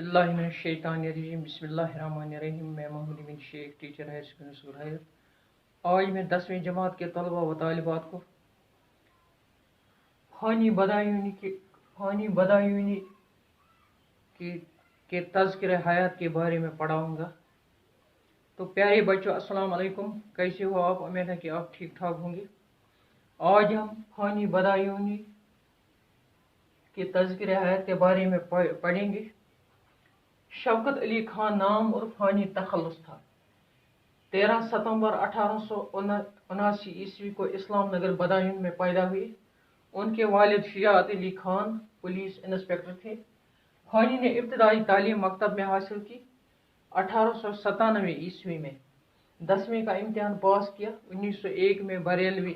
औज़ुबिल्लाहिमिनश्शैतानिर्रजीम बिस्मिल्लाहिर्रहमानिर्रहीम। मैं Mohammad bin Shaikh, teacher higher secondary school higher. आज मैं 10वीं जमात के तलबा व तालिबात को फ़ानी बदायूनी के तज़किरे हयात के बारे में पढ़ाऊँगा। तो प्यारे बच्चों, अस्सलाम वालेकुम। कैसे हो आप? उम्मीद है कि आप ठीक ठाक होंगे। आज हम फ़ानी बदायूनी के तज़किरे हयात के बारे में पढ़ेंगे। शौकत अली खान नाम और फ़ानी तखल्लुस था। 13 सितंबर 1879 ईस्वी को इस्लाम नगर बदायूं में पैदा हुए। उनके वालिद शुजाअत अली खान पुलिस इंस्पेक्टर थे। फ़ानी ने इब्तदाई तालीम मकतब में हासिल की। 1897 ईस्वी में 10वीं का इम्तिहान पास किया। 1901 में बरेलवी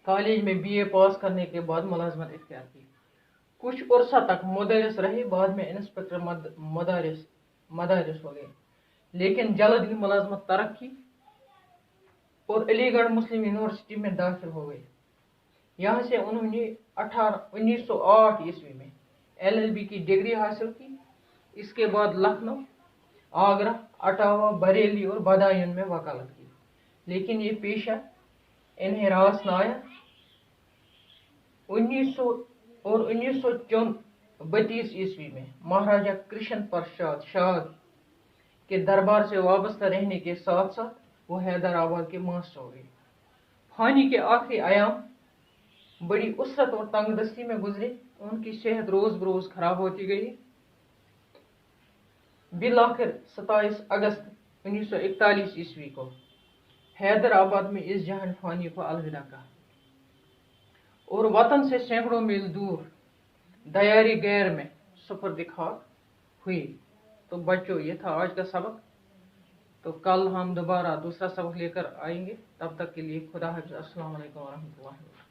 कॉलेज में BA पास करने के बाद मुलाजमत इख्तियार की। कुछ अरसा तक मुदर्रिस रहे, बाद में इंस्पेक्टर मदारिस हो गए, लेकिन जल्द ही मुलाजमत तरक की और अलीगढ़ मुस्लिम यूनिवर्सिटी में दाखिल हो गए। यहाँ से उन्होंने 1908 ईस्वी में LLB की डिग्री हासिल की। इसके बाद लखनऊ, आगरा, अटावा, बरेली और बदायूं में वकालत की, लेकिन ये पेशा इन्हें रास न आया। 1932 ईस्वी में महाराजा कृष्ण प्रसाद शाह के दरबार से वाबस्ता रहने के साथ साथ वो हैदराबाद के मास्टर हो गए। फ़ानी के आखिरी अयाम बड़ी उसरत और तंगदस्ती में गुजरे। उनकी सेहत रोज बरोज खराब होती गई। बिलाखिर 27 अगस्त 1941 ईस्वी को हैदराबाद में इस जहान फ़ानी को अलविदा कहा और वतन से सैकड़ों मील दूर दयारी गैर में सुपुर्द खाक हुई। तो बच्चों, ये था आज का सबक। तो कल हम दोबारा दूसरा सबक लेकर आएंगे। तब तक के लिए खुदा हाफ़िज़। अस्सलाम वालेकुम व रहमतुल्लाहि।